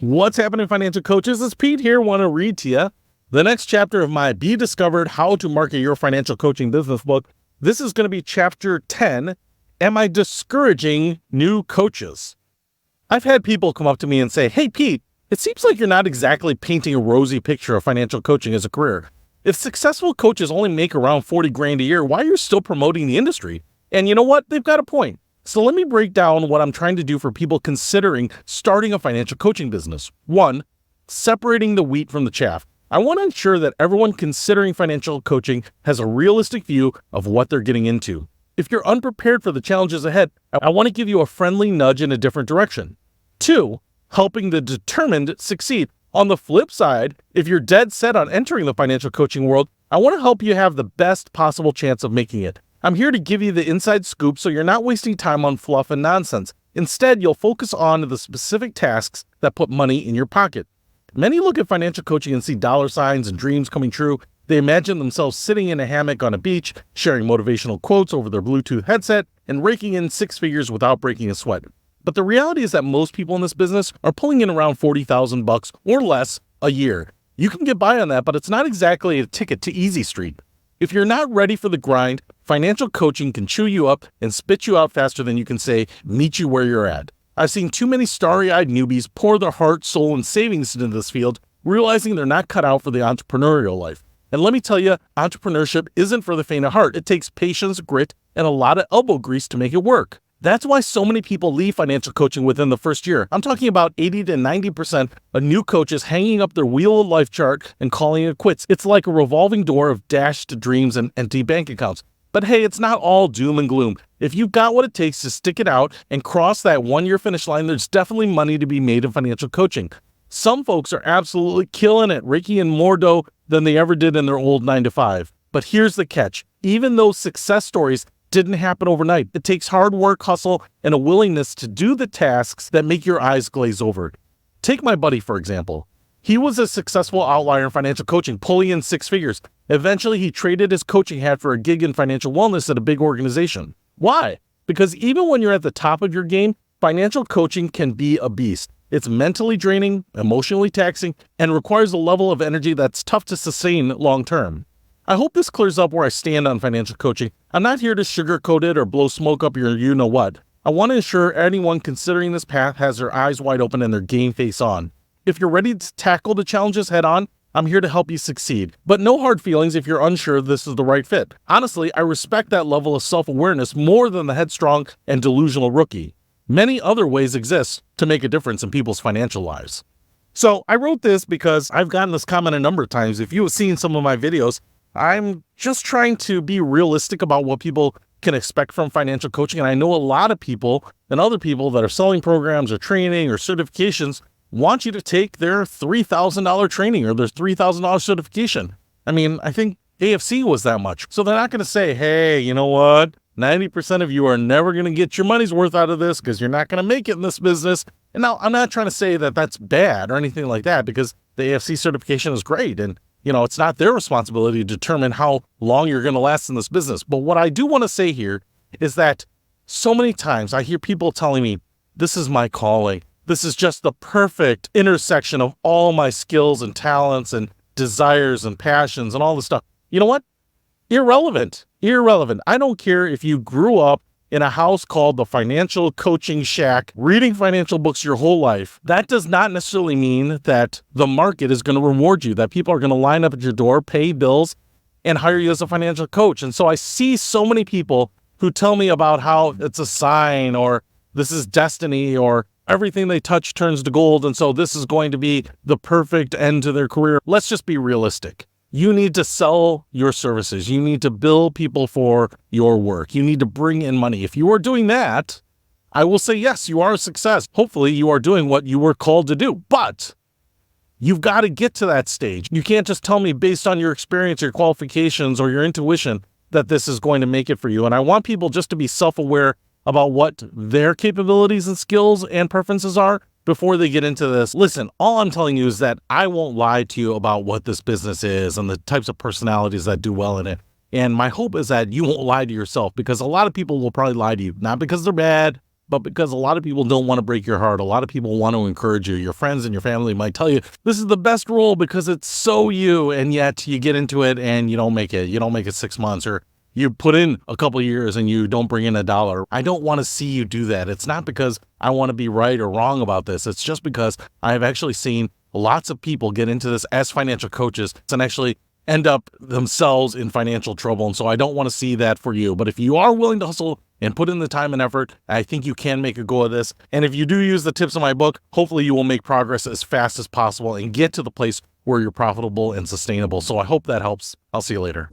What's happening, financial coaches? It's Pete here. Want to read to you the next chapter of my Be Discovered How to Market Your Financial Coaching Business book. This is going to be chapter 10. Am I discouraging new coaches? I've had people come up to me and say, "Hey, Pete, it seems like you're not exactly painting a rosy picture of financial coaching as a career. If successful coaches only make around 40 grand a year, why are you still promoting the industry?" And you know what? They've got a point. So let me break down what I'm trying to do for people considering starting a financial coaching business. 1, separating the wheat from the chaff. I want to ensure that everyone considering financial coaching has a realistic view of what they're getting into. If you're unprepared for the challenges ahead, I want to give you a friendly nudge in a different direction. 2, helping the determined succeed. On the flip side, if you're dead set on entering the financial coaching world, I want to help you have the best possible chance of making it. I'm here to give you the inside scoop so you're not wasting time on fluff and nonsense. Instead, you'll focus on the specific tasks that put money in your pocket. Many look at financial coaching and see dollar signs and dreams coming true. They imagine themselves sitting in a hammock on a beach, sharing motivational quotes over their Bluetooth headset, and raking in 6 figures without breaking a sweat. But the reality is that most people in this business are pulling in around $40,000 or less a year. You can get by on that, but it's not exactly a ticket to Easy Street. If you're not ready for the grind, financial coaching can chew you up and spit you out faster than you can say, meet you where you're at. I've seen too many starry-eyed newbies pour their heart, soul, and savings into this field, realizing they're not cut out for the entrepreneurial life. And let me tell you, entrepreneurship isn't for the faint of heart. It takes patience, grit, and a lot of elbow grease to make it work. That's why so many people leave financial coaching within the first year. I'm talking about 80 to 90% of new coaches hanging up their wheel of life chart and calling it quits. It's like a revolving door of dashed dreams and empty bank accounts. But hey, it's not all doom and gloom. If you've got what it takes to stick it out and cross that 1-year finish line, there's definitely money to be made in financial coaching. Some folks are absolutely killing it, raking in more dough than they ever did in their old 9-to-5. But here's the catch. Even those success stories didn't happen overnight. It takes hard work, hustle, and a willingness to do the tasks that make your eyes glaze over. Take my buddy, for example. He was a successful outlier in financial coaching, pulling in 6 figures. Eventually, he traded his coaching hat for a gig in financial wellness at a big organization. Why? Because even when you're at the top of your game, financial coaching can be a beast. It's mentally draining, emotionally taxing, and requires a level of energy that's tough to sustain long term. I hope this clears up where I stand on financial coaching. I'm not here to sugarcoat it or blow smoke up your you-know-what. I want to ensure anyone considering this path has their eyes wide open and their game face on. If you're ready to tackle the challenges head on, I'm here to help you succeed. But no hard feelings if you're unsure this is the right fit. Honestly, I respect that level of self-awareness more than the headstrong and delusional rookie. Many other ways exist to make a difference in people's financial lives. So I wrote this because I've gotten this comment a number of times. If you have seen some of my videos, I'm just trying to be realistic about what people can expect from financial coaching. And I know a lot of people and other people that are selling programs or training or certifications want you to take their $3,000 training or their $3,000 certification. I mean, I think AFC was that much. So they're not going to say, hey, you know what? 90% of you are never going to get your money's worth out of this because you're not going to make it in this business. And now I'm not trying to say that that's bad or anything like that, because the AFC certification is great. And it's not their responsibility to determine how long you're going to last in this business. But what I do want to say here is that so many times I hear people telling me, this is my calling. This is just the perfect intersection of all my skills and talents and desires and passions and all this stuff. You know what? Irrelevant. I don't care if you grew up in a house called the Financial Coaching Shack, reading financial books your whole life. That does not necessarily mean that the market is going to reward you, that people are going to line up at your door, pay bills, and hire you as a financial coach. And so I see so many people who tell me about how it's a sign, or this is destiny, or everything they touch turns to gold, and so this is going to be the perfect end to their career. Let's just be realistic. You need to sell your services. You need to bill people for your work. You need to bring in money. If you are doing that, I will say, yes, you are a success. Hopefully you are doing what you were called to do, but you've got to get to that stage. You can't just tell me based on your experience, your qualifications, or your intuition that this is going to make it for you. And I want people just to be self-aware about what their capabilities and skills and preferences are before they get into this. Listen, all I'm telling you is that I won't lie to you about what this business is and the types of personalities that do well in it. And my hope is that you won't lie to yourself, because a lot of people will probably lie to you, not because they're bad, but because a lot of people don't want to break your heart. A lot of people want to encourage you. Your friends and your family might tell you, this is the best role because it's so you, and yet you get into it and you don't make it. You don't make it 6 months, or you put in a couple years and you don't bring in $1. I don't want to see you do that. It's not because I want to be right or wrong about this. It's just because I have actually seen lots of people get into this as financial coaches and actually end up themselves in financial trouble. And so I don't want to see that for you. But if you are willing to hustle and put in the time and effort, I think you can make a go of this. And if you do use the tips in my book, hopefully you will make progress as fast as possible and get to the place where you're profitable and sustainable. So I hope that helps. I'll see you later.